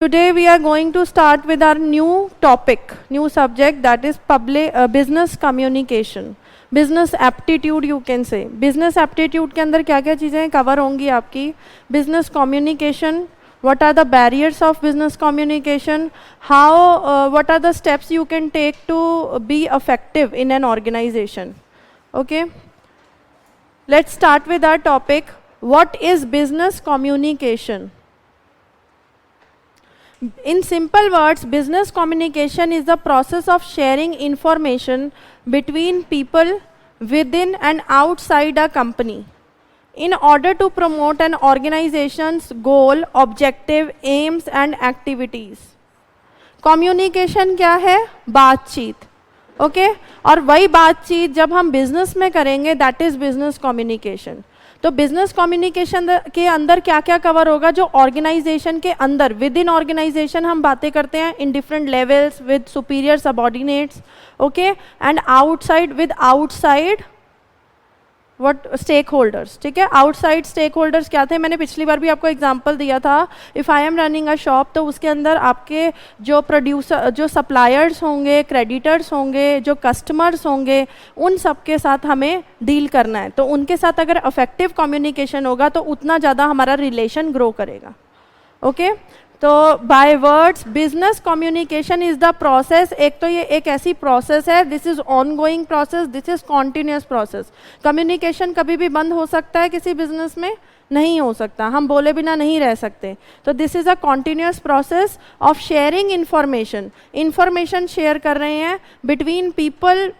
Today we are going to start with our new topic, new subject, that is business communication. Business aptitude you can say. Business aptitude के अंदर क्या क्या चीज़ें cover होंगी आपकी? Business communication, what are the barriers of business communication, what are the steps you can take to be effective in an organization. Okay, let's start with our topic. What is business communication? In simple words, business communication is the process of sharing information between people within and outside a company in order to promote an organization's goal, objective, aims and activities. Communication क्या है? बातचीत. Okay और वही बातचीत जब हम business में करेंगे, दैट इज बिजनेस कम्युनिकेशन. तो बिजनेस कम्युनिकेशन के अंदर क्या क्या कवर होगा? जो ऑर्गेनाइजेशन के अंदर विद इन ऑर्गेनाइजेशन हम बातें करते हैं in different levels with superior subordinates, okay, and outside with outside what stakeholders. ठीक है, आउटसाइड स्टेक होल्डर्स क्या थे? मैंने पिछली बार भी आपको एग्जांपल दिया था. If I am running a shop, तो उसके अंदर आपके जो प्रोड्यूसर, जो सप्लायर्स होंगे, क्रेडिटर्स होंगे, जो कस्टमर्स होंगे, उन सब के साथ हमें डील करना है. तो उनके साथ अगर इफेक्टिव कम्युनिकेशन होगा तो उतना ज़्यादा हमारा रिलेशन ग्रो करेगा. ओके तो by words business communication is the process. एक तो ये एक ऐसी प्रोसेस है, this is on going process, this is continuous process. Communication कभी भी बंद हो सकता है किसी बिजनेस में? नहीं हो सकता, हम बोले बिना नहीं रह सकते. तो this is a continuous process of sharing information. Information share कर रहे हैं between people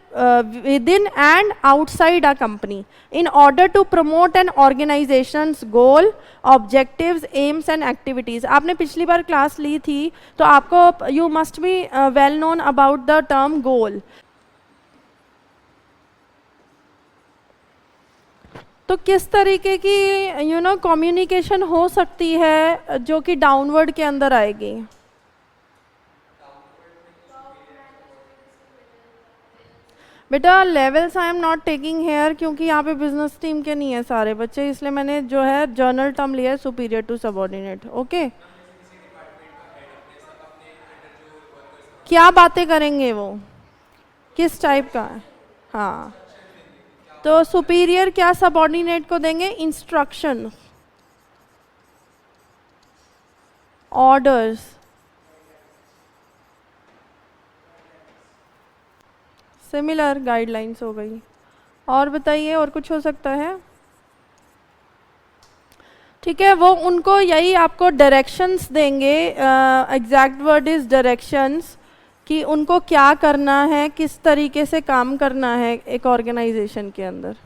with in and outside a company in order to promote an organization's goal, objectives, aims and activities. आपने पिछली बार क्लास ली थी तो आपको you must be well known about the term goal. तो किस तरीके की कम्युनिकेशन हो सकती है जो कि डाउनवर्ड के अंदर आएगी? बेटा levels I am not taking here, क्योंकि यहाँ पे बिजनेस टीम के नहीं है सारे बच्चे, इसलिए मैंने जो है जर्नल टर्म लिया है सुपीरियर टू सबऑर्डिनेट. ओके, क्या बातें करेंगे वो, किस टाइप का है? हाँ, तो सुपीरियर क्या सबऑर्डिनेट को देंगे? इंस्ट्रक्शन, ऑर्डर्स, सिमिलर गाइडलाइंस हो गई. और बताइए और कुछ हो सकता है? ठीक है, वो उनको यही आपको डायरेक्शंस देंगे. एग्जैक्ट वर्ड इज डायरेक्शंस, कि उनको क्या करना है, किस तरीके से काम करना है एक ऑर्गेनाइजेशन के अंदर.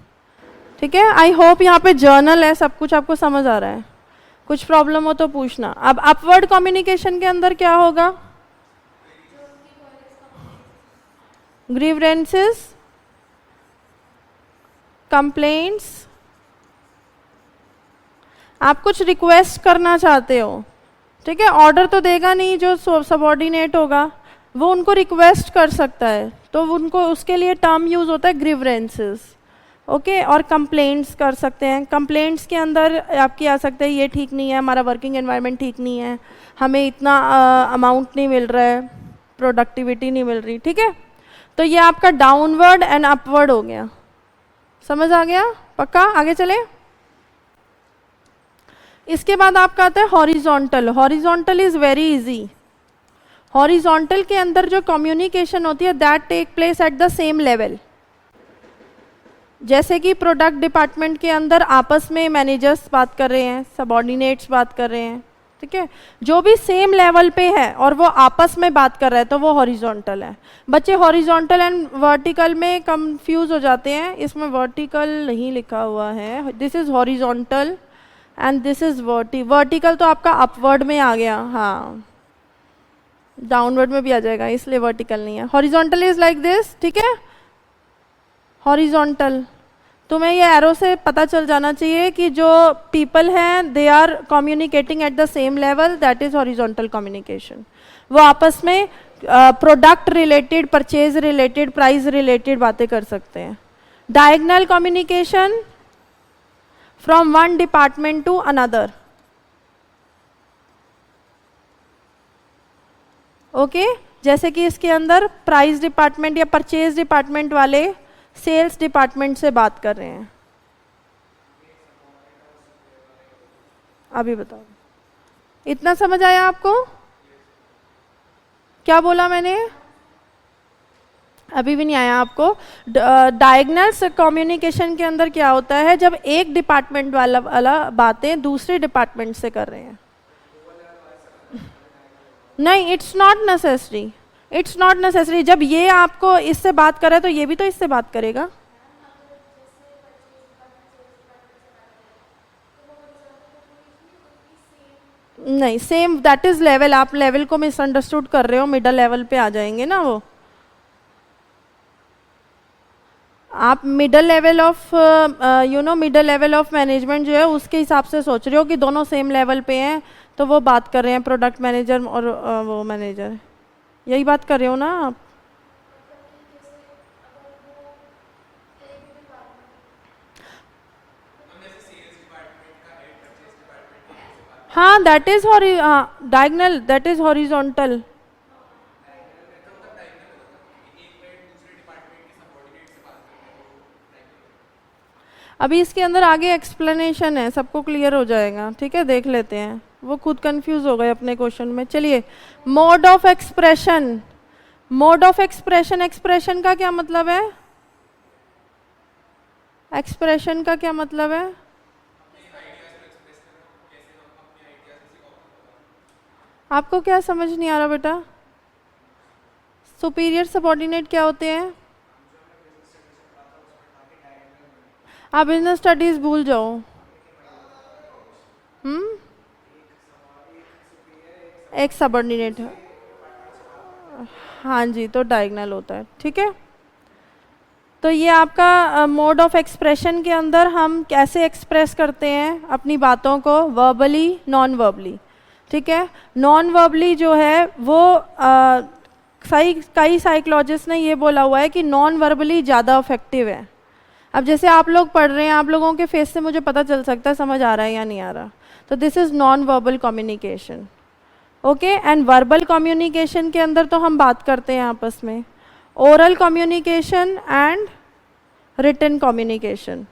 ठीक है, आई होप यहाँ पे जर्नल है, सब कुछ आपको समझ आ रहा है. कुछ प्रॉब्लम हो तो पूछना. अब अपवर्ड कम्युनिकेशन के अंदर क्या होगा? Grievances, complaints. आप कुछ रिक्वेस्ट करना चाहते हो, ठीक है, ऑर्डर तो देगा नहीं, जो सबऑर्डिनेट होगा वो उनको रिक्वेस्ट कर सकता है, तो उनको उसके लिए टर्म यूज होता है ग्रीवेंसेस. ओके, और कंप्लेंट्स कर सकते हैं. कंप्लेंट्स के अंदर आपकी आ सकते हैं ये ठीक नहीं है, हमारा वर्किंग एनवायरनमेंट ठीक नहीं है, हमें इतना अमाउंट नहीं मिल रहा है, प्रोडक्टिविटी नहीं मिल रही. ठीक है, तो ये आपका डाउनवर्ड एंड अपवर्ड हो गया. समझ आ गया? पक्का? आगे चले. इसके बाद आपका आता है horizontal. Horizontal is very easy. Horizontal के अंदर जो कम्युनिकेशन होती है that take place at the same level. जैसे कि प्रोडक्ट डिपार्टमेंट के अंदर आपस में मैनेजर्स बात कर रहे हैं, सबऑर्डिनेट्स बात कर रहे हैं, ठीक है, जो भी सेम लेवल पे है और वो आपस में बात कर रहा है तो वो हॉरिजॉन्टल है. बच्चे हॉरिजॉन्टल एंड वर्टिकल में कंफ्यूज हो जाते हैं, इसमें वर्टिकल नहीं लिखा हुआ है. This is horizontal and this is vertical तो आपका अपवर्ड में आ गया, हाँ, डाउनवर्ड में भी आ जाएगा, इसलिए वर्टिकल नहीं है. Horizontal is like this. ठीक है, हॉरिजॉन्टल तुम्हें ये एरो से पता चल जाना चाहिए कि जो पीपल हैं they are communicating at the same level, that is horizontal communication. वो आपस में product related, purchase related, price related बातें कर सकते हैं. Diagonal communication, from one department to another. Okay जैसे कि इसके अंदर प्राइस डिपार्टमेंट या परचेज डिपार्टमेंट वाले सेल्स डिपार्टमेंट से बात कर रहे हैं। अभी बताओ, इतना समझ आया आपको? क्या बोला मैंने? अभी भी नहीं आया आपको? डायगनल कम्युनिकेशन के अंदर क्या होता है, जब एक डिपार्टमेंट वाला बातें दूसरे डिपार्टमेंट से कर रहे हैं। नहीं, it's not necessary, it's not necessary. जब ये आपको इससे बात करे तो ये भी तो इससे बात करेगा। नहीं, सेम दैट इज लेवल। आप लेवल को मिसअंडरस्टूड कर रहे हो, मिडल लेवल पे आ जाएंगे ना वो। आप middle level of middle level of management जो है उसके हिसाब से सोच रहे हो कि दोनों सेम लेवल पे हैं, तो वो बात कर रहे हैं प्रोडक्ट मैनेजर और वो मैनेजर, यही बात कर रहे हो ना आप? हाँ, that is diagonal, that is horizontal. अभी इसके अंदर आगे एक्सप्लेनेशन है, सबको क्लियर हो जाएगा, ठीक है? देख लेते हैं, वो खुद कंफ्यूज हो गए अपने क्वेश्चन में। चलिए, mode of expression. Mode of expression, expression का क्या मतलब है? एक्सप्रेशन का क्या मतलब है? आपको क्या समझ नहीं आ रहा बेटा? सुपीरियर सबऑर्डिनेट क्या होते हैं? आप बिजनेस स्टडीज भूल जाओ। एक सबऑर्डिनेट है, हाँ जी, तो डायगनल होता है, ठीक है? तो ये आपका मोड ऑफ एक्सप्रेशन के अंदर हम कैसे एक्सप्रेस करते हैं अपनी बातों को, वर्बली, नॉन वर्बली, ठीक है? नॉन वर्बली जो है वो कई साइकोलॉजिस्ट ने ये बोला हुआ है कि नॉन वर्बली ज़्यादा इफेक्टिव है। अब जैसे आप लोग पढ़ रहे हैं, आप लोगों के फेस से मुझे पता चल सकता है समझ आ रहा है या नहीं आ रहा, तो this is non verbal communication, okay? And verbal communication के अंदर तो हम बात करते हैं आपस में, oral communication and written communication.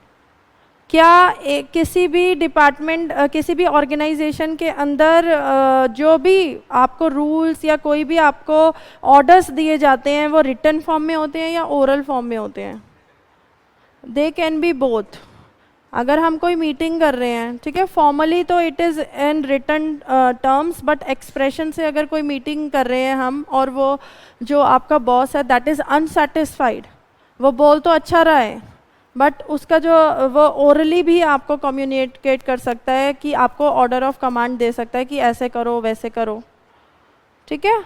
क्या किसी भी डिपार्टमेंट, किसी भी ऑर्गेनाइजेशन के अंदर जो भी आपको रूल्स या कोई भी आपको ऑर्डर्स दिए जाते हैं वो रिटन फॉर्म में होते हैं या ओरल फॉर्म में होते हैं? They can be both. अगर हम कोई मीटिंग कर रहे हैं, ठीक है, फॉर्मली तो it is in written terms, but expression से अगर कोई मीटिंग कर रहे हैं हम और वो जो आपका बॉस है दैट इज़ अनसेटिस्फाइड, वो बोल तो अच्छा रहा है बट उसका जो वो ओरली भी आपको कम्युनिकेट कर सकता है कि आपको ऑर्डर ऑफ कमांड दे सकता है कि ऐसे करो वैसे करो, ठीक है?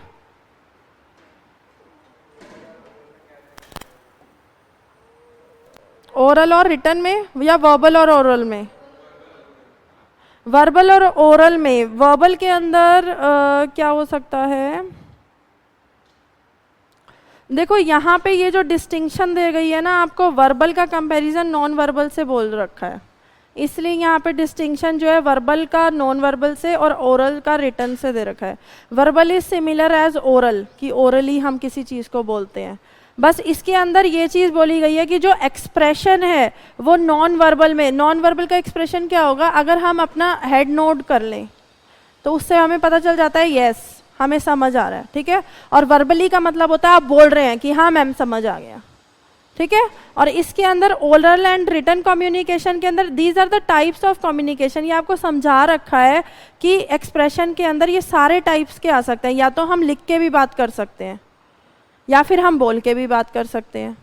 ओरल और रिटन में या वर्बल और ओरल में? वर्बल और ओरल में। वर्बल के अंदर क्या हो सकता है, देखो यहाँ पे ये जो डिस्टिंक्शन दे गई है ना आपको, वर्बल का कंपैरिजन नॉन वर्बल से बोल रखा है, इसलिए यहाँ पे डिस्टिंक्शन जो है वर्बल का नॉन वर्बल से और ओरल का रिटन से दे रखा है। Verbal is similar as oral, कि ओरली हम किसी चीज़ को बोलते हैं, बस इसके अंदर ये चीज़ बोली गई है कि जो एक्सप्रेशन है वो नॉन वर्बल में। नॉन वर्बल का एक्सप्रेशन क्या होगा, अगर हम अपना हेड नोड कर लें तो उससे हमें पता चल जाता है यस हमें समझ आ रहा है, ठीक है? और वर्बली का मतलब होता है आप बोल रहे हैं कि हाँ मैम समझ आ गया, ठीक है? और इसके अंदर ओरल एंड रिटन कम्युनिकेशन के अंदर these are the types of communication. ये आपको समझा रखा है कि एक्सप्रेशन के अंदर ये सारे टाइप्स के आ सकते हैं, या तो हम लिख के भी बात कर सकते हैं या फिर हम बोल के भी बात कर सकते हैं,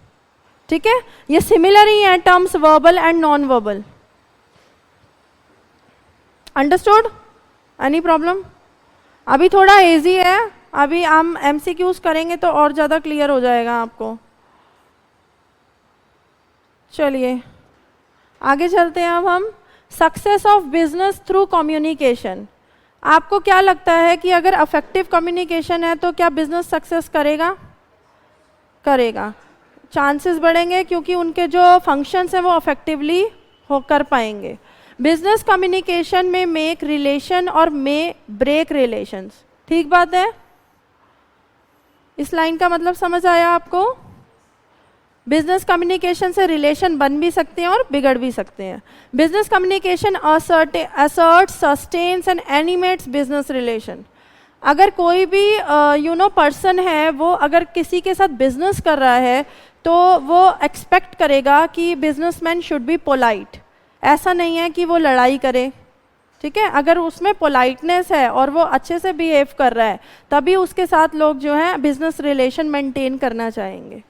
ठीक है? ये सिमिलर ही है terms verbal and non verbal. Understood? Any problem? अभी थोड़ा इजी है, अभी हम एमसीक्यूज करेंगे तो और ज़्यादा क्लियर हो जाएगा आपको। चलिए आगे चलते हैं अब हम। Success of business through communication. आपको क्या लगता है कि अगर अफेक्टिव कम्युनिकेशन है तो क्या बिजनेस सक्सेस करेगा? करेगा, चांसेस बढ़ेंगे क्योंकि उनके जो फंक्शंस हैं वो अफेक्टिवली हो कर पाएंगे। बिजनेस कम्युनिकेशन में मेक रिलेशन और मे ब्रेक रिलेशंस, ठीक बात है? इस लाइन का मतलब समझ आया आपको? बिजनेस कम्युनिकेशन से रिलेशन बन भी सकते हैं और बिगड़ भी सकते हैं. Business communication asserts, sustains and animates business relation. अगर कोई भी पर्सन है, वो अगर किसी के साथ बिजनेस कर रहा है तो वो एक्सपेक्ट करेगा कि बिजनेसमैन शुड बी पोलाइट. ऐसा नहीं है कि वो लड़ाई करे, ठीक है? अगर उसमें पोलाइटनेस है और वो अच्छे से बिहेव कर रहा है, तभी उसके साथ लोग जो है बिजनेस रिलेशन मेंटेन करना चाहेंगे.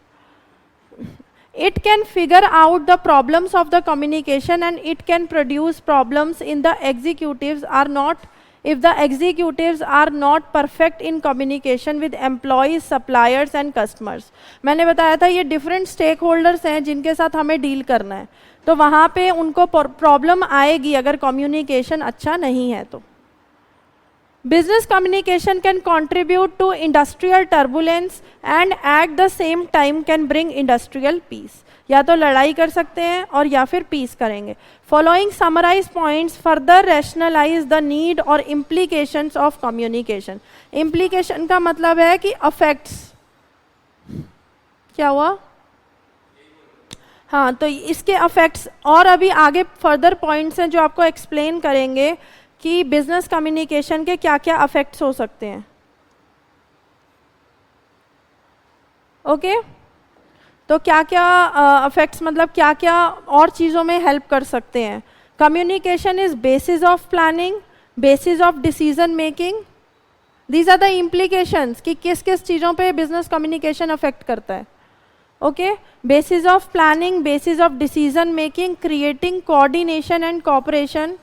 It can figure out the problems of the communication and it can produce problems in the executives are not if the executives are not perfect in communication with employees, suppliers and customers. मैंने बताया था ये different stakeholders हैं जिनके साथ हमें deal करना है, तो वहाँ पे उनको प्रॉब्लम आएगी अगर कम्युनिकेशन अच्छा नहीं है तो. Business communication can contribute to industrial turbulence and at the same time can bring industrial peace. या तो लड़ाई कर सकते हैं और या फिर पीस करेंगे. Following summarized points further rationalize the need or implications of communication. Implication का मतलब है कि affects. क्या हुआ? हाँ, तो इसके affects और अभी आगे further points हैं जो आपको explain करेंगे कि बिजनेस कम्युनिकेशन के क्या क्या अफेक्ट्स हो सकते हैं. ओके, तो क्या क्या अफेक्ट्स मतलब क्या क्या और चीज़ों में हेल्प कर सकते हैं. Communication is basis of planning, basis of decision making. These are the implications कि किस किस चीज़ों पे बिजनेस कम्युनिकेशन अफेक्ट करता है. Okay, basis of planning, basis of decision making, creating coordination and cooperation,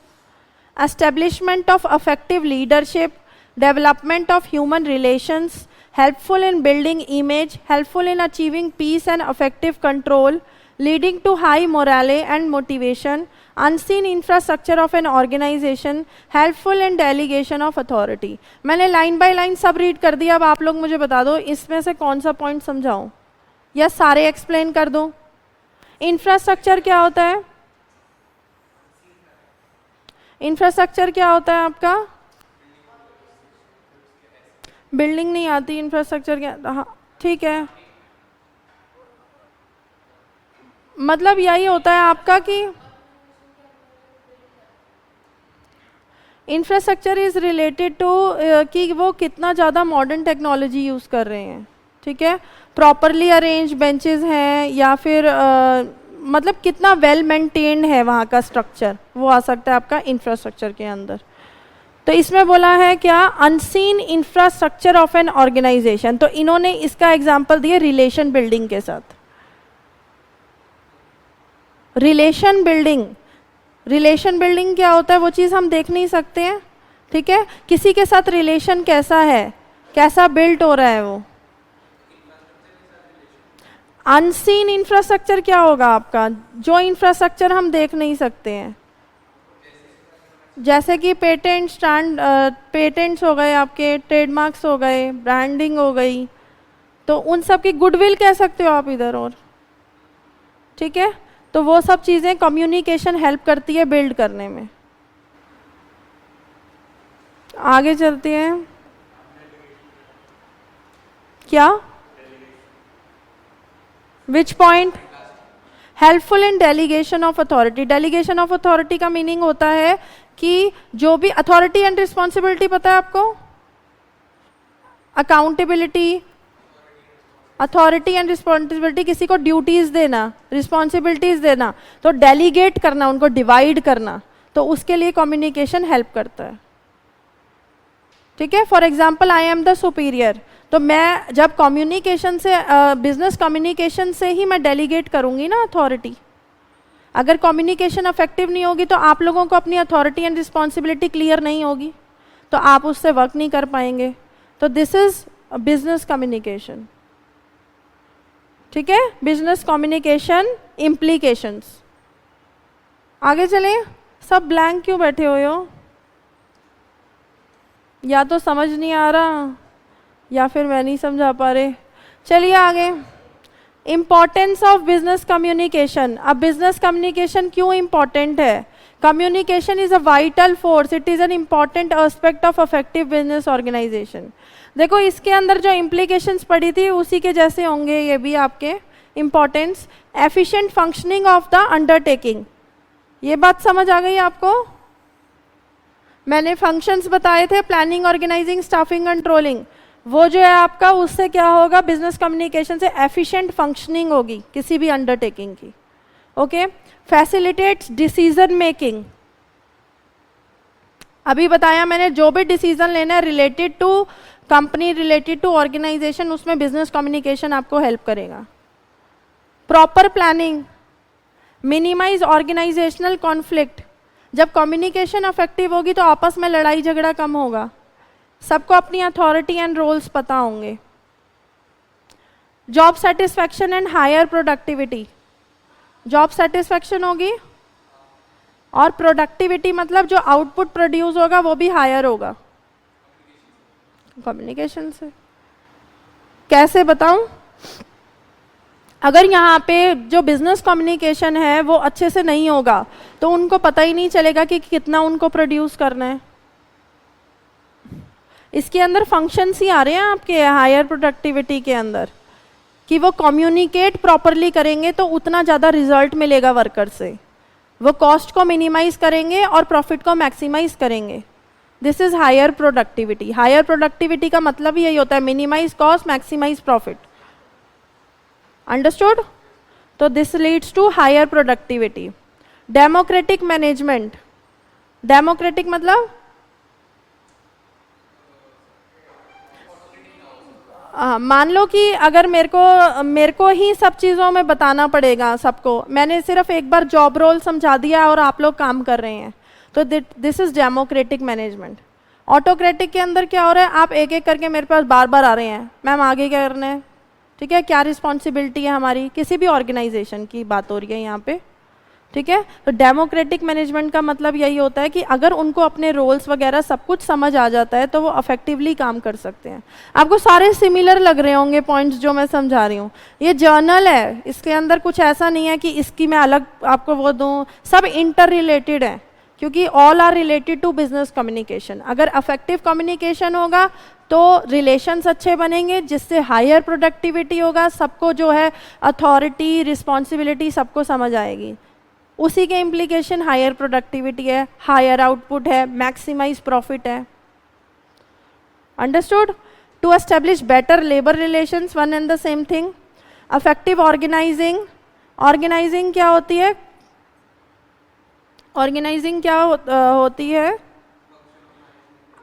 establishment of effective leadership, development of human relations, helpful in building image, helpful in achieving peace and effective control, leading to high morale and motivation, unseen infrastructure of an organization, helpful in delegation of authority. मैंने line by line सब read कर दिया. अब आप लोग मुझे बता दो इसमें से कौन सा पॉइंट समझाऊं या सारे एक्सप्लेन कर दूं. इंफ्रास्ट्रक्चर क्या होता है? इंफ्रास्ट्रक्चर क्या होता है आपका? बिल्डिंग नहीं आती, इंफ्रास्ट्रक्चर क्या? हाँ ठीक है, मतलब यही होता है आपका कि इंफ्रास्ट्रक्चर इज रिलेटेड टू कि वो कितना ज़्यादा मॉडर्न टेक्नोलॉजी यूज़ कर रहे हैं. ठीक है, प्रॉपरली अरेंज बेंचेस हैं या फिर मतलब कितना वेल मेंटेन्ड है वहाँ का स्ट्रक्चर, वो आ सकता है आपका इंफ्रास्ट्रक्चर के अंदर. तो इसमें बोला है क्या? Unseen infrastructure of an organization. तो इन्होंने इसका एग्जांपल दिया रिलेशन बिल्डिंग के साथ. रिलेशन बिल्डिंग, रिलेशन बिल्डिंग क्या होता है? वो चीज़ हम देख नहीं सकते हैं. ठीक है, किसी के साथ रिलेशन कैसा है, कैसा बिल्ड हो रहा है वो. अनसीन इंफ्रास्ट्रक्चर क्या होगा आपका? जो इंफ्रास्ट्रक्चर हम देख नहीं सकते हैं, जैसे कि पेटेंट्स हो गए आपके, ट्रेडमार्क्स हो गए, ब्रांडिंग हो गई, तो उन सब की गुडविल कह सकते हो आप इधर. और ठीक है, तो वो सब चीज़ें कम्युनिकेशन हेल्प करती है बिल्ड करने में. आगे चलते हैं. क्या? Which point? Helpful in delegation of authority. Delegation of authority का मीनिंग होता है कि जो भी अथॉरिटी एंड रिस्पॉन्सिबिलिटी पता है आपको? अकाउंटेबिलिटी, अथॉरिटी एंड रिस्पॉन्सिबिलिटी, किसी को ड्यूटीज देना, रिस्पॉन्सिबिलिटीज देना, तो डेलीगेट करना, उनको डिवाइड करना, तो उसके लिए कम्युनिकेशन हेल्प करता है. ठीक है, for example I am the superior, तो मैं जब कम्युनिकेशन से बिजनेस कम्युनिकेशन से ही मैं डेलीगेट करूँगी ना अथॉरिटी. अगर कम्युनिकेशन इफेक्टिव नहीं होगी तो आप लोगों को अपनी अथॉरिटी एंड रिस्पॉन्सिबिलिटी क्लियर नहीं होगी, तो आप उससे वर्क नहीं कर पाएंगे. तो दिस इज बिजनेस कम्युनिकेशन. ठीक है, बिजनेस कम्युनिकेशन इम्प्लीकेशंस. आगे चलें. सब ब्लैंक क्यों बैठे हुए हो? या तो समझ नहीं आ रहा या फिर मैं नहीं समझा पा रहे. चलिए आगे. Importance of business communication. अब बिजनेस कम्युनिकेशन क्यों इम्पॉर्टेंट है? Communication is a vital force. It is an important aspect of effective business organization. देखो इसके अंदर जो implications पड़ी थी उसी के जैसे होंगे ये भी आपके importance. Efficient functioning of the undertaking. ये बात समझ आ गई आपको? मैंने functions बताए थे, planning, organizing, staffing, controlling. वो जो है आपका उससे क्या होगा, business communication से efficient functioning होगी किसी भी undertaking की. Okay, facilitates decision making. अभी बताया मैंने जो भी डिसीजन लेना है related to company, related to organization, उसमें बिजनेस कम्युनिकेशन आपको हेल्प करेगा. Proper planning, minimize organizational conflict. जब कम्युनिकेशन इफेक्टिव होगी तो आपस में लड़ाई झगड़ा कम होगा, सबको अपनी अथॉरिटी एंड रोल्स पता होंगे. Job satisfaction and higher productivity. Job satisfaction होगी और प्रोडक्टिविटी मतलब जो आउटपुट प्रोड्यूस होगा वो भी हायर होगा कम्युनिकेशन से. कैसे बताऊं? अगर यहाँ पे जो बिजनेस कम्युनिकेशन है वो अच्छे से नहीं होगा तो उनको पता ही नहीं चलेगा कि कितना उनको प्रोड्यूस करना है. इसके अंदर फंक्शंस ही आ रहे हैं आपके हायर प्रोडक्टिविटी के अंदर कि वो कम्युनिकेट प्रॉपरली करेंगे तो उतना ज़्यादा रिजल्ट मिलेगा वर्कर से. वो कॉस्ट को मिनिमाइज करेंगे और प्रॉफिट को मैक्सिमाइज करेंगे. This is higher productivity. Higher productivity का मतलब यही होता है minimise cost, maximise profit. Understood? तो this leads to higher productivity. Democratic management. Democratic मतलब मान लो कि अगर मेरे को ही सब चीज़ों में बताना पड़ेगा सबको, मैंने सिर्फ एक बार जॉब रोल समझा दिया और आप लोग काम कर रहे हैं, तो this is democratic management. Autocratic के अंदर क्या हो रहा है, आप एक एक करके मेरे पास बार बार आ रहे हैं, मैम आगे क्या करना है, ठीक है, क्या रिस्पॉन्सिबिलिटी है हमारी, किसी भी ऑर्गेनाइजेशन की बात हो रही है यहाँ पे, ठीक है. तो डेमोक्रेटिक मैनेजमेंट का मतलब यही होता है कि अगर उनको अपने रोल्स वगैरह सब कुछ समझ आ जाता है तो वो अफेक्टिवली काम कर सकते हैं. आपको सारे सिमिलर लग रहे होंगे पॉइंट्स जो मैं समझा रही हूँ. ये जर्नल है, इसके अंदर कुछ ऐसा नहीं है कि इसकी मैं अलग आपको वो दूँ, सब इंटर रिलेटेड है क्योंकि all are related to business communication. अगर अफेक्टिव कम्युनिकेशन होगा तो रिलेशंस अच्छे बनेंगे जिससे हायर प्रोडक्टिविटी होगा, सबको जो है अथॉरिटी, रिस्पॉन्सिबिलिटी सबको समझ आएगी. उसी के इम्प्लीकेशन हायर प्रोडक्टिविटी है, हायर आउटपुट है, मैक्सिमाइज प्रॉफिट है. Understood? To establish better labour relations, one and the same thing. Effective organizing. Organizing क्या होती है? ऑर्गेनाइजिंग क्या होती है?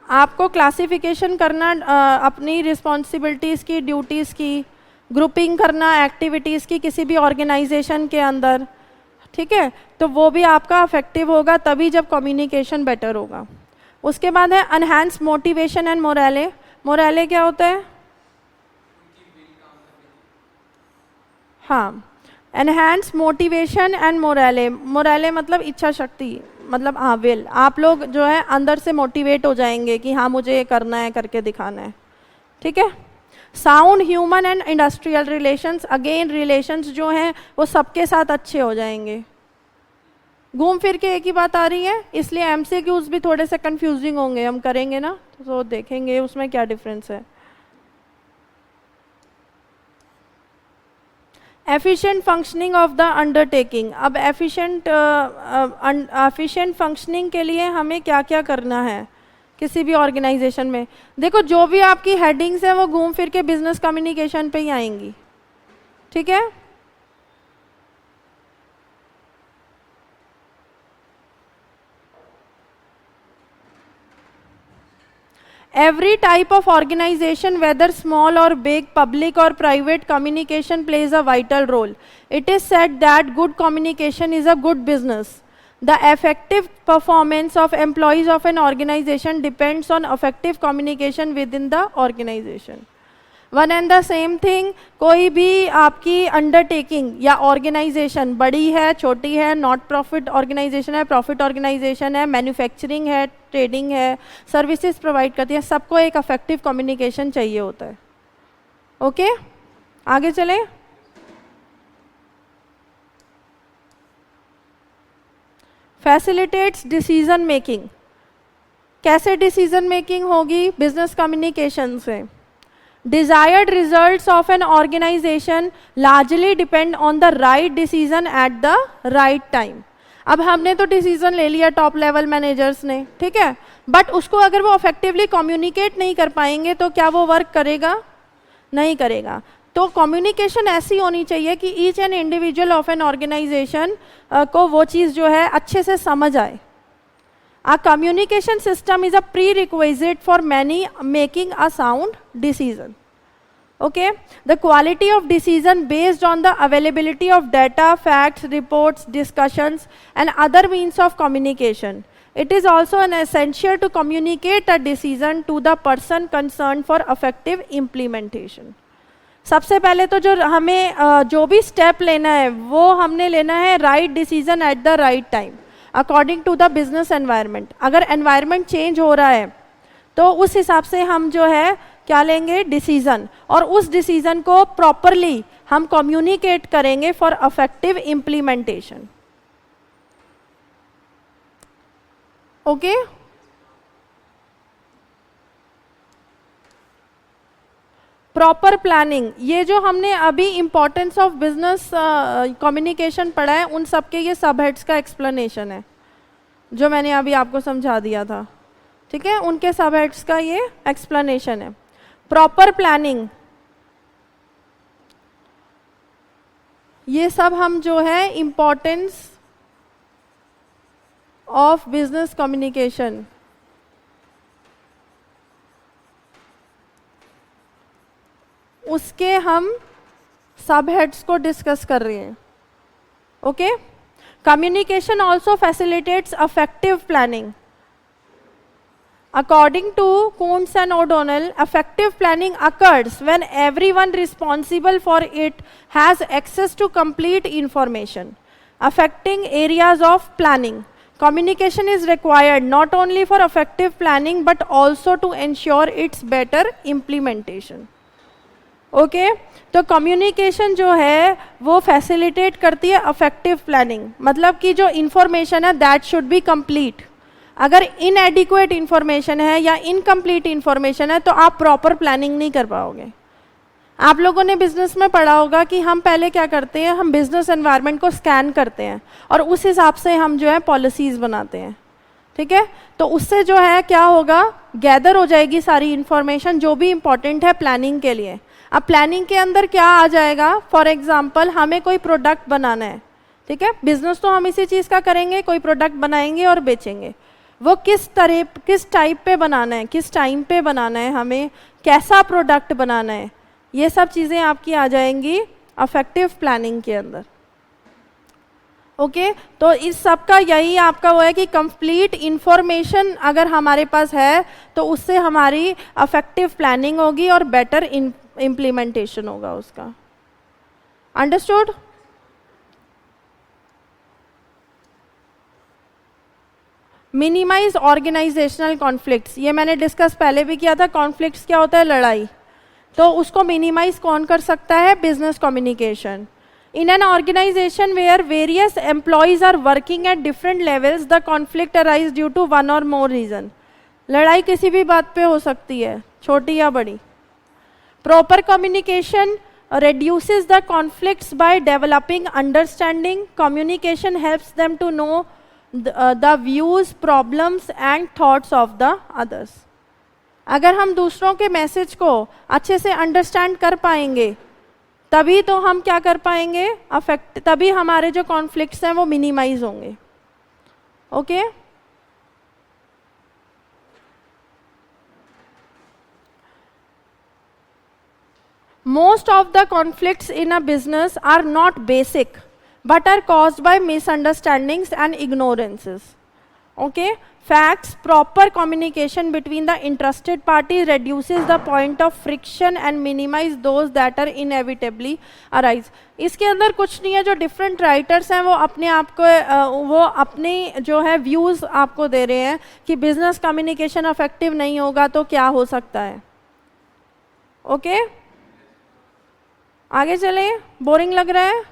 आपको क्लासिफिकेशन करना अपनी रिस्पॉन्सिबिलिटीज़ की, ड्यूटीज़ की, ग्रुपिंग करना एक्टिविटीज़ की किसी भी ऑर्गेनाइजेशन के अंदर, ठीक है. तो वो भी आपका अफेक्टिव होगा तभी जब कम्युनिकेशन बेटर होगा. उसके बाद है एनहांस मोटिवेशन एंड मोराले. मोराले क्या होता है? हाँ, एनहांस मोटिवेशन एंड मोराले. मोराले मतलब इच्छा शक्ति, मतलब हाँ विल. आप लोग जो है अंदर से मोटिवेट हो जाएंगे कि हाँ मुझे ये करना है, करके दिखाना है, ठीक है. Sound human and industrial relations. Again relations जो हैं वो सबके साथ अच्छे हो जाएंगे. घूम फिर के एक ही बात आ रही है, इसलिए एमसीक्यूज भी थोड़े से कंफ्यूजिंग होंगे, हम करेंगे ना तो देखेंगे उसमें क्या डिफरेंस है. Efficient functioning of the undertaking. अब एफिशिएंट फंक्शनिंग के लिए हमें क्या क्या करना है किसी भी ऑर्गेनाइजेशन में. देखो जो भी आपकी हेडिंग्स है वो घूम फिर के बिजनेस कम्युनिकेशन पे ही आएंगी, ठीक है. Every type of organization, whether small or big, public or private, communication plays a vital role. It is said that good communication is a good business. The effective performance of employees of an organization depends on effective communication within the organization. One and the same thing. कोई भी आपकी undertaking या organisation बड़ी है, छोटी है, not profit organisation है, profit organisation है, मैन्युफैक्चरिंग है, ट्रेडिंग है, सर्विसेज प्रोवाइड करती है, सबको एक अफेक्टिव कम्युनिकेशन चाहिए होता है. ओके, आगे चलें. Facilitates decision making. कैसे डिसीजन मेकिंग होगी? बिजनेस कम्युनिकेशन से। Desired results of an organization largely depend on the right decision at the right time. अब हमने तो डिसीजन ले लिया टॉप लेवल मैनेजर्स ने, ठीक है, बट उसको अगर वो इफेक्टिवली कम्युनिकेट नहीं कर पाएंगे तो क्या वो वर्क करेगा? नहीं करेगा। तो कम्युनिकेशन ऐसी होनी चाहिए कि each and individual of an organization को वो चीज़ जो है अच्छे से समझ आए। A communication system is a prerequisite for many making a sound decision. Okay, the quality of decision based on the availability of data, facts, reports, discussions, and other means of communication. It is also an essential to communicate a decision to the person concerned for effective implementation. सबसे पहले तो जो हमें जो भी step लेना है वो हमने लेना है right decision at the right time according to the business environment. अगर एनवायरनमेंट चेंज हो रहा है तो उस हिसाब से हम जो है क्या लेंगे? डिसीजन, और उस डिसीजन को प्रॉपरली हम कम्युनिकेट करेंगे for effective implementation. Okay, proper planning, ये जो हमने अभी इंपॉर्टेंस ऑफ बिजनेस कम्युनिकेशन पढ़ा है उन सब के ये सब हेड्स का एक्सप्लेनेशन है जो मैंने अभी आपको समझा दिया था, ठीक है, उनके सब हेड्स का ये एक्सप्लेनेशन है। प्रॉपर प्लानिंग, ये सब हम जो है इंपॉर्टेंस ऑफ बिजनेस कम्युनिकेशन उसके हम सब हेड्स को डिस्कस कर रहे हैं। Okay, communication also facilitates affective planning. According to Kuntz and O'Donnell, effective planning occurs when everyone responsible for it has access to complete information affecting areas of planning. Communication is required not only for effective planning but also to ensure its better implementation. Okay, तो communication जो है वो facilitate करती है affective planning, मतलब कि जो information है दैट शुड बी कंप्लीट। अगर इनएडिक्वेट इंफॉर्मेशन है या इनकम्प्लीट इंफॉर्मेशन है तो आप प्रॉपर प्लानिंग नहीं कर पाओगे। आप लोगों ने बिजनेस में पढ़ा होगा कि हम पहले क्या करते हैं, हम बिजनेस एनवायरनमेंट को स्कैन करते हैं और उस हिसाब से हम जो है पॉलिसीज़ बनाते हैं, ठीक है। तो उससे जो है क्या होगा, गैदर हो जाएगी सारी इंफॉर्मेशन जो भी इंपॉर्टेंट है प्लानिंग के लिए। अब प्लानिंग के अंदर क्या आ जाएगा, फॉर एग्जांपल हमें कोई प्रोडक्ट बनाना है, ठीक है, बिजनेस तो हम इसी चीज़ का करेंगे, कोई प्रोडक्ट बनाएंगे और बेचेंगे। वो किस टाइप पे बनाना है, किस टाइम पे बनाना है, हमें कैसा प्रोडक्ट बनाना है, ये सब चीज़ें आपकी आ जाएंगी अफेक्टिव प्लानिंग के अंदर। ओके, तो इस सब का यही आपका वो है कि कंप्लीट इंफॉर्मेशन अगर हमारे पास है तो उससे हमारी अफेक्टिव प्लानिंग होगी और बेटर इम्प्लीमेंटेशन होगा उसका। अंडरस्टूड? मिनिमाइज ऑर्गेनाइजेशनल कॉन्फ्लिक्ट्स, ये मैंने डिस्कस पहले भी किया था। कॉन्फ्लिक्ट्स क्या होता है, लड़ाई, तो उसको मिनिमाइज कौन कर सकता है, business communication. In an organization where various employees are working at different levels, the conflict arise due to one or more reason. लड़ाई किसी भी बात पे हो सकती है, छोटी या बड़ी। Proper communication reduces the conflicts by developing understanding. Communication helps them to know the views, problems and thoughts of the others. अगर हम दूसरों के मैसेज को अच्छे से अंडरस्टैंड कर पाएंगे तभी तो हम क्या कर पाएंगे, तभी हमारे जो कॉन्फ्लिक्ट्स हैं वो मिनिमाइज होंगे। Okay, most of the conflicts in a business are not basic but are caused by misunderstandings and ignorances. Okay, facts, proper communication between the interested parties reduces the point of friction and minimize those that are inevitably arise. इसके अंदर कुछ नहीं है, जो different writers हैं वो अपने आप को वो अपने जो है व्यूज़ आपको दे रहे हैं कि बिजनेस कम्युनिकेशन इफेक्टिव नहीं होगा तो क्या हो सकता है। ओके, आगे चलें, बोरिंग लग रहा है?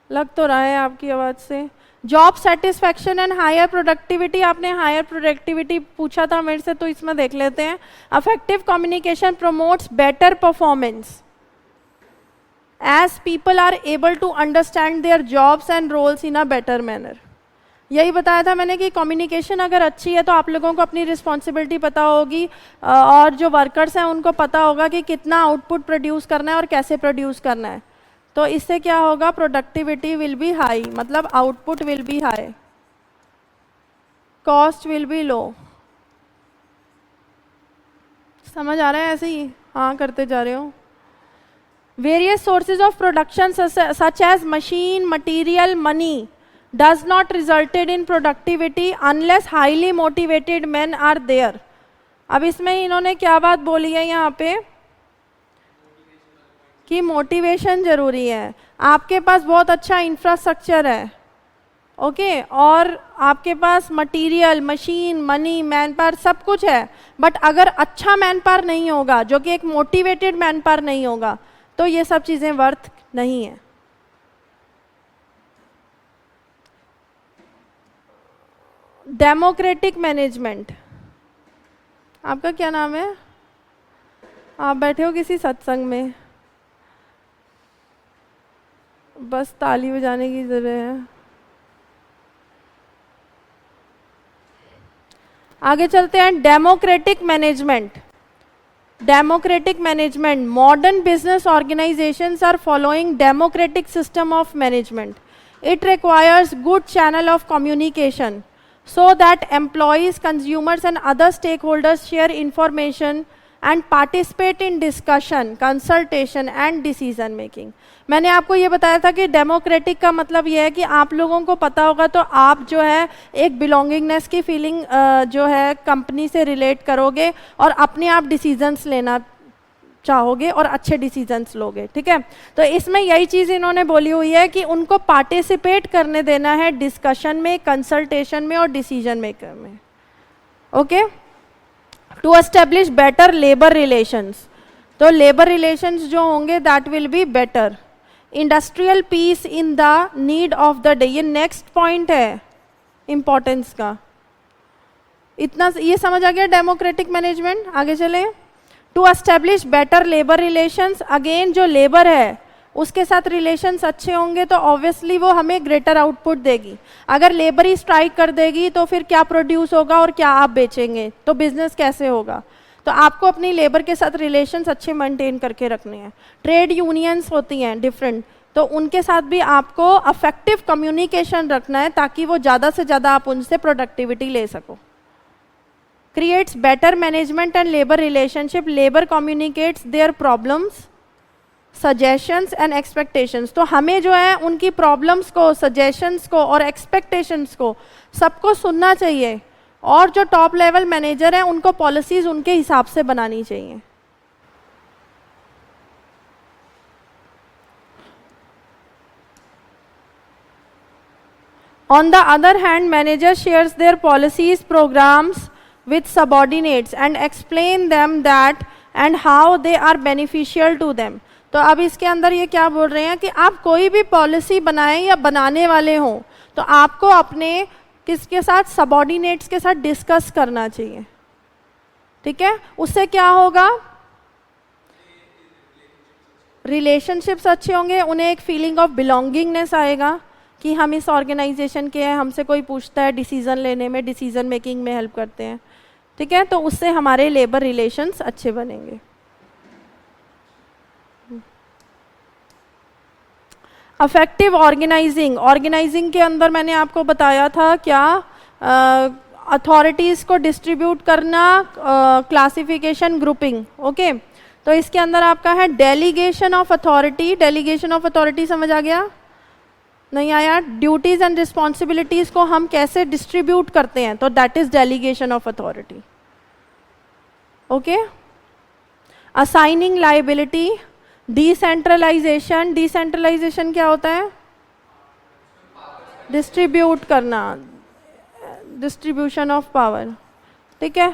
लग तो रहा है आपकी आवाज़ से। Job satisfaction and higher productivity, आपने हायर प्रोडक्टिविटी पूछा था मेरे से, तो इसमें देख लेते हैं। Effective communication promotes better performance as people are able to understand their jobs and roles in a better manner. यही बताया था मैंने कि कम्युनिकेशन अगर अच्छी है तो आप लोगों को अपनी रिस्पॉन्सिबिलिटी पता होगी, और जो वर्कर्स हैं उनको पता होगा कि कितना आउटपुट प्रोड्यूस करना है और कैसे प्रोड्यूस करना है। तो इससे क्या होगा, प्रोडक्टिविटी विल बी हाई, मतलब output will be high, cost will be low. समझ आ रहा है? ऐसे ही हाँ करते जा रहे हो। Various sources of production such as machine, material, money does not resulted in productivity unless highly motivated men are there। अब इसमें इन्होंने क्या बात बोली है यहाँ पे कि मोटिवेशन जरूरी है। आपके पास बहुत अच्छा इंफ्रास्ट्रक्चर है, ओके, और आपके पास material, machine, money, manpower सब कुछ है, बट अगर अच्छा मैन पावर नहीं होगा, जो कि एक मोटिवेटेड मैन पावर नहीं होगा, तो ये सब चीज़ें वर्थ नहीं है। डेमोक्रेटिक मैनेजमेंट, आपका क्या नाम है? आप बैठे हो किसी सत्संग में, बस ताली बजाने की जरूरत है। आगे चलते हैं। Democratic management, democratic management, modern business organizations are following democratic system of management. It requires good channel of communication so that employees, consumers and other stakeholders share information and participate in discussion, consultation and decision making। मैंने आपको ये बताया था कि democratic का मतलब ये है कि आप लोगों को पता होगा तो आप जो है एक बिलोंगिंगनेस की फीलिंग जो है कंपनी से रिलेट करोगे और अपने आप डिसीजंस लेना चाहोगे और अच्छे डिसीजंस लोगे, ठीक है। तो इसमें यही चीज़ इन्होंने बोली हुई है कि उनको पार्टिसिपेट करने देना है डिस्कशन में, कंसल्टेशन में और डिसीजन मेकर में, okay. To establish better labour relations, तो लेबर रिलेशंस जो होंगे that will be better. Industrial peace in the need of the day, ये नेक्स्ट पॉइंट है इंपॉर्टेंस का। इतना ये समझ आ गया डेमोक्रेटिक मैनेजमेंट। आगे चले। To establish better labour relations, again जो लेबर है उसके साथ रिलेशंस अच्छे होंगे तो ऑब्वियसली वो हमें ग्रेटर आउटपुट देगी। अगर लेबर ही स्ट्राइक कर देगी तो फिर क्या प्रोड्यूस होगा और क्या आप बेचेंगे, तो बिजनेस कैसे होगा। तो आपको अपनी लेबर के साथ रिलेशंस अच्छे मेंटेन करके रखने हैं। ट्रेड यूनियंस होती हैं डिफरेंट, तो उनके साथ भी आपको अफेक्टिव कम्युनिकेशन रखना है ताकि वो ज़्यादा से ज़्यादा आप उनसे प्रोडक्टिविटी ले सको। creates better management and labor relationship, labor communicates their problems, suggestions and expectations। तो हमें जो है उनकी प्रॉब्लम्स को, सजेशंस को और एक्सपेक्टेशंस को सबको सुनना चाहिए, और जो टॉप लेवल मैनेजर हैं उनको पॉलिसीज उनके हिसाब से बनानी चाहिए। On the other hand, manager shares their policies, programs with subordinates and explain them that and how they are beneficial to them। तो अब इसके अंदर ये क्या बोल रहे हैं कि आप कोई भी पॉलिसी बनाएं या बनाने वाले हों तो आपको अपने किसके साथ, सबॉर्डिनेट्स के साथ डिस्कस करना चाहिए, ठीक है। उससे क्या होगा, रिलेशनशिप्स अच्छे होंगे, उन्हें एक फीलिंग ऑफ बिलोंगिंगनेस आएगा कि हम इस ऑर्गेनाइजेशन के हैं, हमसे कोई पूछता है डिसीजन लेने में, डिसीजन मेकिंग में हेल्प करते हैं, ठीक है। तो उससे हमारे लेबर रिलेशंस अच्छे बनेंगे। अफेक्टिव ऑर्गेनाइजिंग, ऑर्गेनाइजिंग के अंदर मैंने आपको बताया था क्या, अथॉरिटीज़ को डिस्ट्रीब्यूट करना, क्लासिफिकेशन, ग्रुपिंग, ओके। तो इसके अंदर आपका है delegation of authority. Delegation of authority समझ आ गया? नहीं आया? ड्यूटीज एंड रिस्पॉन्सिबिलिटीज को हम कैसे डिस्ट्रीब्यूट करते हैं, तो that is delegation of authority, okay. Assigning liability, decentralization, decentralization क्या होता है, डिस्ट्रीब्यूट करना, डिस्ट्रीब्यूशन ऑफ पावर, ठीक है।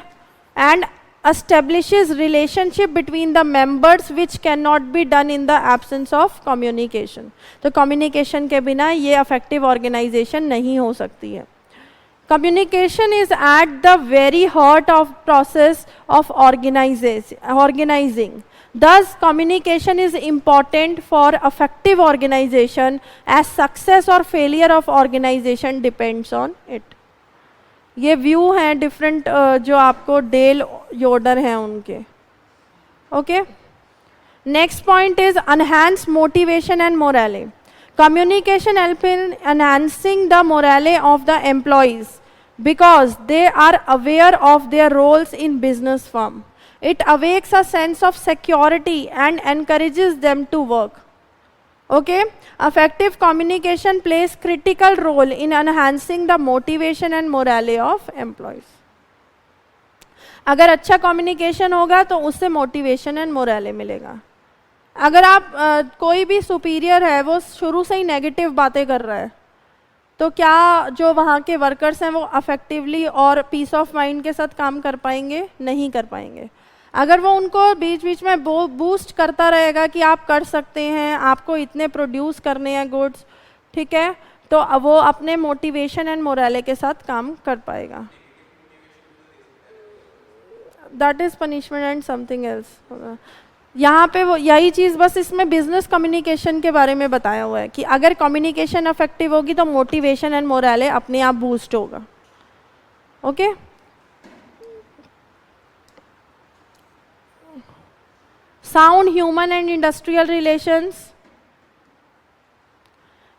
And establishes relationship between the members which cannot be done in the absence of communication. तो communication के बिना ये effective organization नहीं हो सकती है. Communication is at the very heart of process of organizing. Thus, communication is important for effective organization as success or failure of organization depends on it. ये view हैं डिफरेंट जो आपको डेल योडर हैं उनके. Okay, next point is enhance motivation and morale. Communication help in enhancing the morale of the employees because they are aware of their roles in business firm. It awakes a sense of security and encourages them to work. Okay, effective communication plays critical role in enhancing the motivation and morale of employees. अगर अच्छा communication होगा तो उससे motivation and morale मिलेगा. अगर आप कोई भी सुपीरियर है वो शुरू से ही नेगेटिव बातें कर रहा है तो क्या जो वहाँ के वर्कर्स हैं वो अफेक्टिवली और पीस ऑफ माइंड के साथ काम कर पाएंगे? नहीं कर पाएंगे. अगर वो उनको बीच बीच में बूस्ट करता रहेगा कि आप कर सकते हैं, आपको इतने प्रोड्यूस करने हैं गुड्स, ठीक है, तो वो अपने मोटिवेशन एंड मोराले के साथ काम कर पाएगा. That is punishment and something else. यहाँ पे वो यही चीज़ बस इसमें बिजनेस कम्युनिकेशन के बारे में बताया हुआ है कि अगर कम्युनिकेशन इफेक्टिव होगी तो मोटिवेशन एंड मोराले अपने आप बूस्ट होगा. Okay, sound human and industrial relations.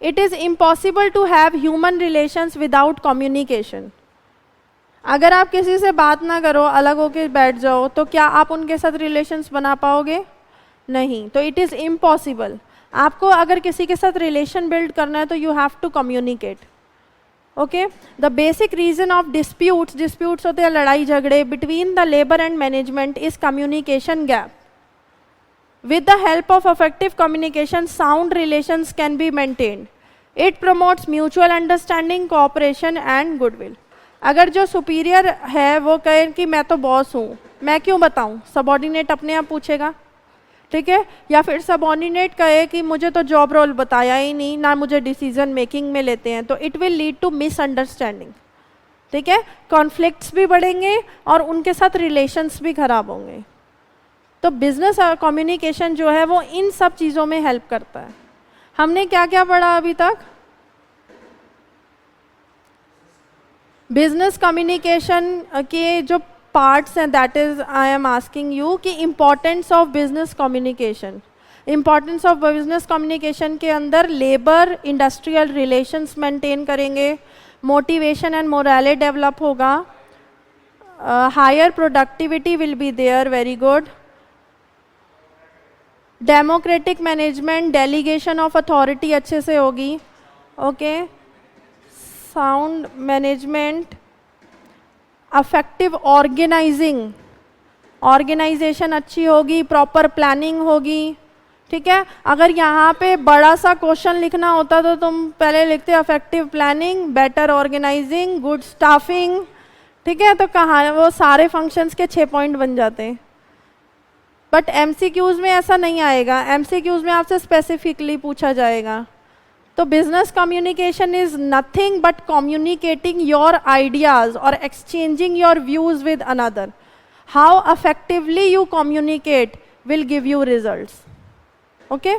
It is impossible to have human relations without communication. अगर आप किसी से बात ना करो, अलग होके बैठ जाओ, तो क्या आप उनके साथ रिलेशंस बना पाओगे? नहीं. तो इट इज़ इम्पॉसिबल. आपको अगर किसी के साथ रिलेशन बिल्ड करना है तो you have to communicate. Okay, the basic reason of disputes होते हैं लड़ाई झगड़े between the labour and management is communication gap. With the help of effective communication, sound relations can be maintained. It promotes mutual understanding, cooperation and goodwill. अगर जो superior है वो कहे कि मैं तो बॉस हूँ, मैं क्यों बताऊँ, सबॉर्डिनेट अपने आप पूछेगा, ठीक है, या फिर सबॉर्डिनेट कहे कि मुझे तो जॉब रोल बताया ही नहीं, ना मुझे डिसीजन मेकिंग में लेते हैं, तो it will lead to misunderstanding. ठीक है, कॉन्फ्लिक्ट्स भी बढ़ेंगे और उनके साथ रिलेशंस भी खराब होंगे. तो बिजनेस कम्युनिकेशन जो है वो इन सब चीज़ों में हेल्प करता है. हमने क्या क्या पढ़ा अभी तक? बिजनेस कम्युनिकेशन के जो पार्ट्स हैं, that is I am asking you कि importance of business communication. Importance of business communication के अंदर लेबर इंडस्ट्रियल रिलेशंस मेंटेन करेंगे, मोटिवेशन एंड मोराले डेवलप होगा, higher productivity will be there, very good. Democratic management, delegation of authority अच्छे से होगी. Okay, sound management, effective organising, organisation अच्छी होगी, proper planning होगी. ठीक है, अगर यहाँ पे बड़ा सा क्वेश्चन लिखना होता तो तुम पहले लिखते effective planning, better organizing, good staffing. ठीक है, तो कहाँ वो सारे फंक्शंस के 6 पॉइंट बन जाते हैं. बट MCQs में ऐसा नहीं आएगा. MCQs में आपसे स्पेसिफिकली पूछा जाएगा. तो business communication is nothing but communicating your ideas और exchanging your views with another. How effectively you communicate will give you results. Okay,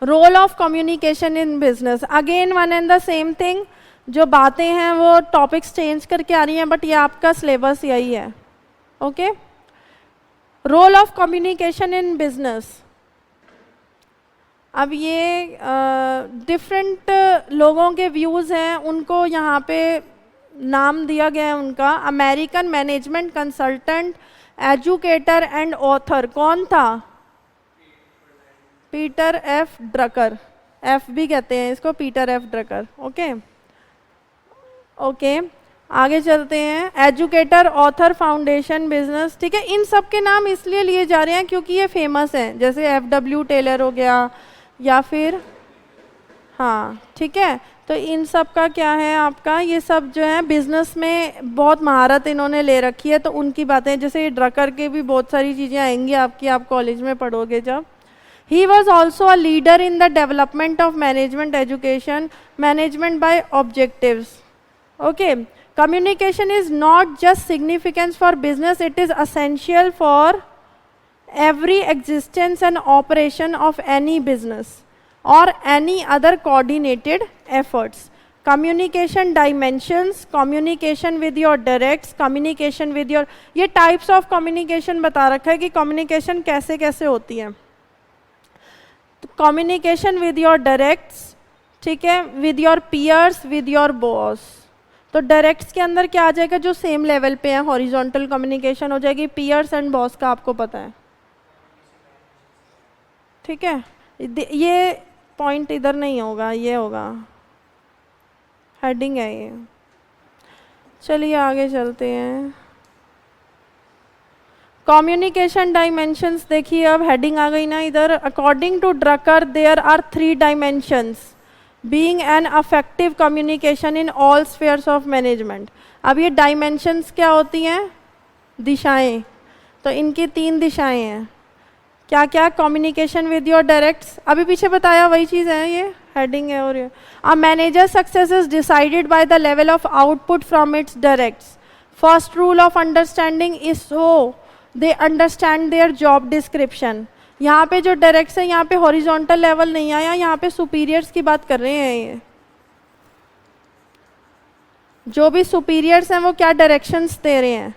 role of communication in business, again one and the same thing. जो बातें हैं वो topics change करके आ रही हैं but ये आपका सिलेबस यही है. Okay, role of communication in business. अब ये डिफरेंट लोगों के व्यूज़ हैं, उनको यहाँ पे नाम दिया गया है उनका. American management consultant, educator and author. कौन था? Peter F Drucker. एफ भी कहते हैं इसको, Peter F Drucker. Okay okay, आगे चलते हैं. Educator, author, foundation, business. ठीक है, इन सब के नाम इसलिए लिए जा रहे हैं क्योंकि ये फेमस हैं, जैसे FW टेलर हो गया या फिर, हाँ ठीक है, तो इन सब का क्या है आपका, ये सब जो है बिजनेस में बहुत महारत इन्होंने ले रखी है, तो उनकी बातें, जैसे ये ड्रकर के भी बहुत सारी चीज़ें आएंगी आपकी, आप कॉलेज में पढ़ोगे जब. He was also a leader in the development of management education, management by objectives. Okay, communication is not just significant for business, it is essential for every existence and operation of any business or any other coordinated efforts. Communication dimensions, communication with your directs, communication with your, ये types of communication बता रखा है कि communication कैसे कैसे होती है. Communication with your directs, ठीक है, with your peers, with your boss. तो डायरेक्ट्स के अंदर क्या आ जाएगा, जो सेम लेवल पे है, हॉरिजॉन्टल कम्युनिकेशन हो जाएगी. पीयर्स एंड बॉस का आपको पता है, ठीक है. ये पॉइंट इधर नहीं होगा, ये होगा, हेडिंग है ये. चलिए आगे चलते हैं. कम्युनिकेशन डायमेंशंस देखिए, अब हेडिंग आ गई ना इधर. According to Drucker there are 3 dimensions being an effective communication in all spheres of management. अब ये डायमेंशंस क्या होती हैं, दिशाएं. तो इनकी 3 दिशाएं हैं. क्या क्या, कम्युनिकेशन विद योर डायरेक्ट्स, अभी पीछे बताया वही चीज़ है, ये हेडिंग है. और ये a manager success is decided by the level of output from its directs. First rule of understanding is so they understand their job description. यहाँ पे जो डायरेक्ट्स है, यहाँ पे हॉरिजॉन्टल लेवल नहीं आया, यहाँ पे सुपीरियर्स की बात कर रहे हैं. ये जो भी सुपीरियर्स हैं वो क्या डायरेक्शंस दे रहे हैं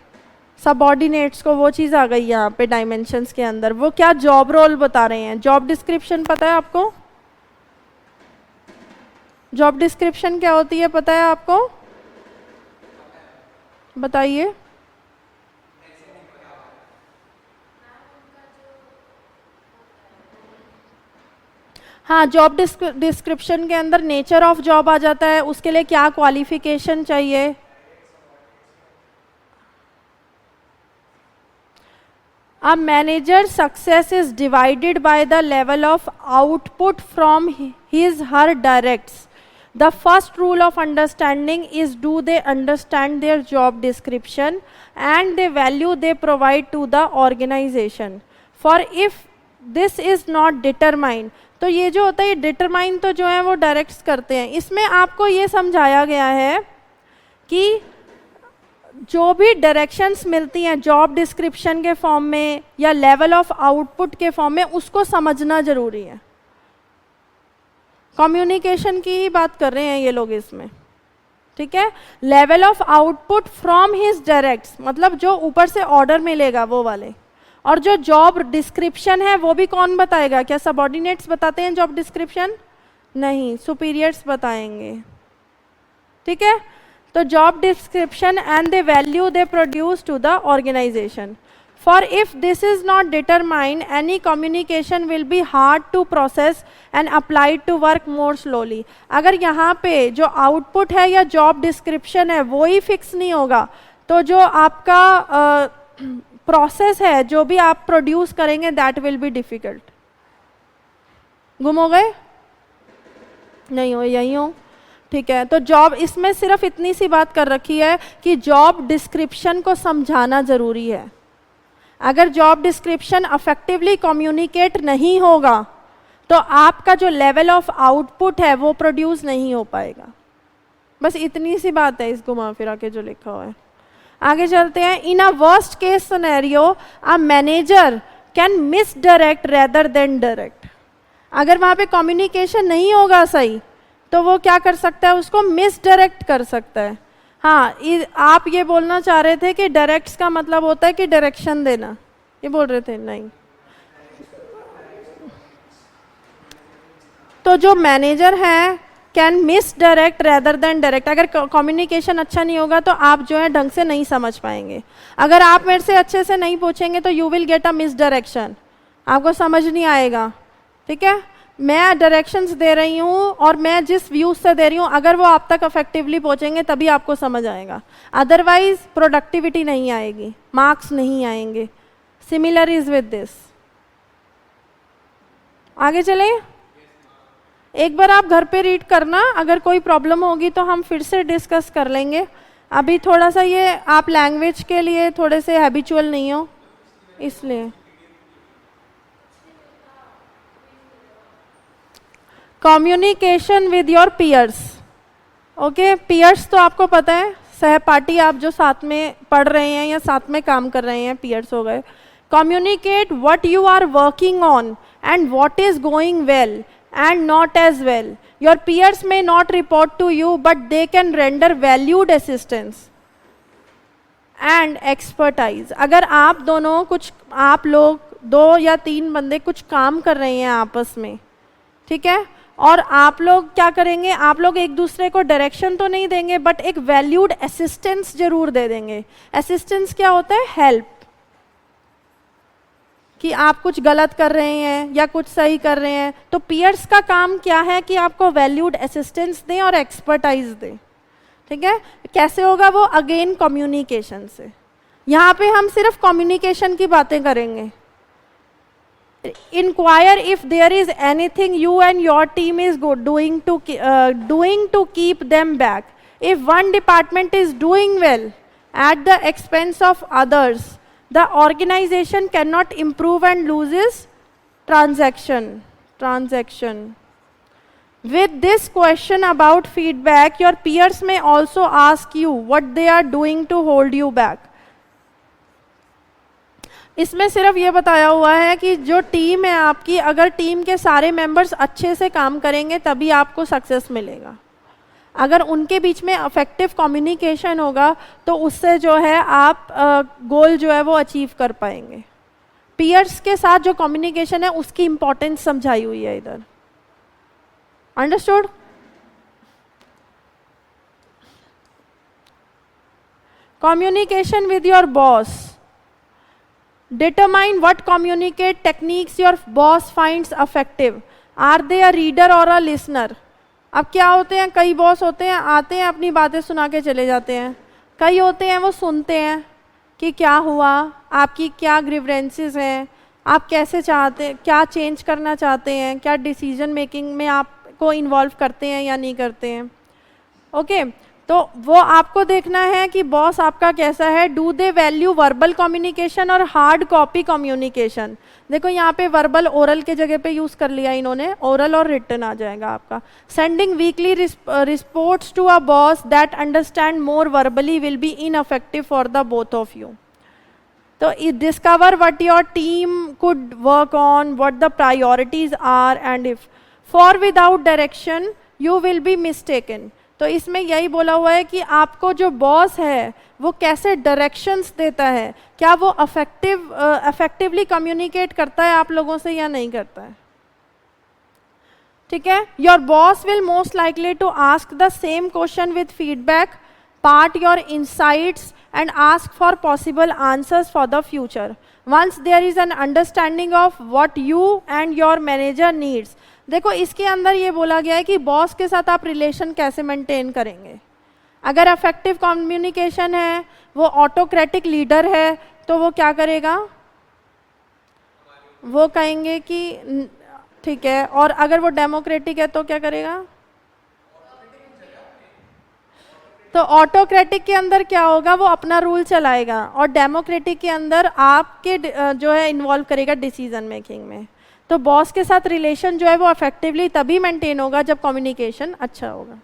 सबऑर्डिनेट्स को, वो चीज़ आ गई यहाँ पे डायमेंशंस के अंदर. वो क्या जॉब रोल बता रहे हैं. जॉब डिस्क्रिप्शन पता है आपको, जॉब डिस्क्रिप्शन क्या होती है पता है आपको, बताइए. हाँ, जॉब डिस्क्रिप्शन के अंदर नेचर ऑफ जॉब आ जाता है, उसके लिए क्या क्वालिफिकेशन चाहिए. A manager's success is divided by the level of output from her directs. The first rule of understanding is, do they understand their job description and the value they provide to the organization. For if this is not determined, तो ये जो होता है, ये determine तो जो है वो डायरेक्ट्स करते हैं. इसमें आपको ये समझाया गया है कि जो भी डायरेक्शंस मिलती हैं जॉब डिस्क्रिप्शन के फॉर्म में या लेवल ऑफ आउटपुट के फॉर्म में, उसको समझना जरूरी है. कम्युनिकेशन की ही बात कर रहे हैं ये लोग इसमें, ठीक है. Level of output from his directs, मतलब जो ऊपर से ऑर्डर मिलेगा वो वाले. और जो जॉब डिस्क्रिप्शन है वो भी कौन बताएगा, क्या सबऑर्डिनेट्स बताते हैं जॉब डिस्क्रिप्शन, नहीं, सुपीरियर्स बताएंगे, ठीक है. तो job description and the value they produce to the organization. For if this is not determined, any communication will be hard to process and applied to work more slowly. अगर यहाँ पे जो output है या जॉब डिस्क्रिप्शन है वो ही fix नहीं होगा, तो जो आपका प्रोसेस है, जो भी आप प्रोड्यूस करेंगे, दैट विल बी डिफिकल्ट. गुम हो गए, नहीं हो, यही हो, ठीक है. तो जॉब, इसमें सिर्फ इतनी सी बात कर रखी है कि जॉब डिस्क्रिप्शन को समझाना जरूरी है. अगर जॉब डिस्क्रिप्शन अफेक्टिवली कम्युनिकेट नहीं होगा तो आपका जो लेवल ऑफ आउटपुट है वो प्रोड्यूस नहीं हो पाएगा. बस इतनी सी बात है इस घुमा फिरा के जो लिखा हुआ है. आगे चलते हैं. In a worst case scenario, a manager can misdirect rather than direct. अगर वहाँ पे कम्युनिकेशन नहीं होगा सही, तो वो क्या कर सकता है, उसको मिस डायरेक्ट कर सकता है. हाँ, आप ये बोलना चाह रहे थे कि डायरेक्ट्स का मतलब होता है कि डायरेक्शन देना, ये बोल रहे थे, नहीं. तो जो मैनेजर है can misdirect rather than direct. अगर कम्युनिकेशन अच्छा नहीं होगा तो आप जो है ढंग से नहीं समझ पाएंगे. अगर आप मेरे से अच्छे से नहीं पूछेंगे तो you will get a miss direction, आपको समझ नहीं आएगा, ठीक है. मैं डायरेक्शंस दे रही हूँ और मैं जिस व्यूज से दे रही हूँ, अगर वो आप तक इफेक्टिवली पहुँचेंगे तभी आपको समझ आएगा, अदरवाइज प्रोडक्टिविटी नहीं आएगी, मार्क्स नहीं आएंगे. Similar is with this. आगे चलें. एक बार आप घर पे रीड करना, अगर कोई प्रॉब्लम होगी तो हम फिर से डिस्कस कर लेंगे। अभी थोड़ा सा ये आप लैंग्वेज के लिए थोड़े से हैबिचुअल नहीं हो इसलिए। Communication with your peers. Okay, peers तो आपको पता है, सहपाठी, आप जो साथ में पढ़ रहे हैं या साथ में काम कर रहे हैं, पीयर्स हो गए। Communicate what you are working on and what is going well and not as well. Your peers may not report to you but they can render valued assistance and expertise। अगर आप दोनों कुछ, आप लोग 2 या 3 बंदे कुछ काम कर रहे हैं आपस में, ठीक है, और आप लोग क्या करेंगे, आप लोग एक दूसरे को डायरेक्शन तो नहीं देंगे बट एक वैल्यूड असिस्टेंस जरूर दे देंगे। असिस्टेंस क्या होता है, हेल्प, कि आप कुछ गलत कर रहे हैं या कुछ सही कर रहे हैं, तो पीयर्स का काम क्या है कि आपको वैल्यूड असिस्टेंस दें और एक्सपर्टाइज दें, ठीक है। कैसे होगा वो, अगेन कम्युनिकेशन से। यहाँ पे हम सिर्फ कम्युनिकेशन की बातें करेंगे। Inquire if there is anything you and your team is doing to keep them back. If one department is doing well at the expense of others, the organization cannot improve and loses transaction. With this question about feedback, your peers may also ask you what they are doing to hold you back. इसमें सिर्फ ये बताया हुआ है कि जो team है आपकी, अगर टीम के सारे मेंबर्स अच्छे से काम करेंगे तभी आपको सक्सेस मिलेगा। अगर उनके बीच में इफेक्टिव कम्युनिकेशन होगा तो उससे जो है आप गोल जो है वो अचीव कर पाएंगे। पीयर्स के साथ जो कम्युनिकेशन है उसकी इंपॉर्टेंस समझाई हुई है इधर। Understood? Communication with your boss. Determine what communicate techniques your boss finds effective. Are they a reader or a listener? अब क्या होते हैं, कई बॉस होते हैं आते हैं अपनी बातें सुना के चले जाते हैं, कई होते हैं वो सुनते हैं कि क्या हुआ, आपकी क्या ग्रीवेंसेस हैं, आप कैसे चाहते हैं, क्या चेंज करना चाहते हैं, क्या डिसीजन मेकिंग में आपको इन्वॉल्व करते हैं या नहीं करते हैं। ओके, तो वो आपको देखना है कि बॉस आपका कैसा है। Do they value verbal communication और हार्ड कॉपी कम्युनिकेशन। देखो यहाँ पे वर्बल ओरल के जगह पे यूज कर लिया इन्होंने, ओरल और रिटन आ जाएगा आपका। Sending weekly reports to a boss that understand more verbally will be ineffective for the both of you. तो discover what your team could work on, what the priorities are, and if for without direction you will be mistaken. तो इसमें यही बोला हुआ है कि आपको जो बॉस है वो कैसे डायरेक्शंस देता है, क्या वो इफेक्टिवली कम्युनिकेट करता है आप लोगों से या नहीं करता है, ठीक है। Your boss will most likely to ask the same question with feedback, part your insights and ask for possible answers for the future once there is an understanding of what you and your manager needs. देखो इसके अंदर ये बोला गया है कि boss के साथ आप रिलेशन कैसे मेंटेन करेंगे। अगर इफेक्टिव कम्युनिकेशन है, वो ऑटोक्रेटिक लीडर है, तो वो क्या करेगा, वो कहेंगे कि ठीक है, और अगर वो डेमोक्रेटिक है तो क्या करेगा। तो ऑटोक्रेटिक के अंदर क्या होगा, वो अपना रूल चलाएगा, और डेमोक्रेटिक के अंदर आपके जो है इन्वॉल्व करेगा डिसीजन मेकिंग में। तो बॉस के साथ रिलेशन जो है वो इफेक्टिवली तभी मेंटेन होगा जब कम्युनिकेशन अच्छा होगा।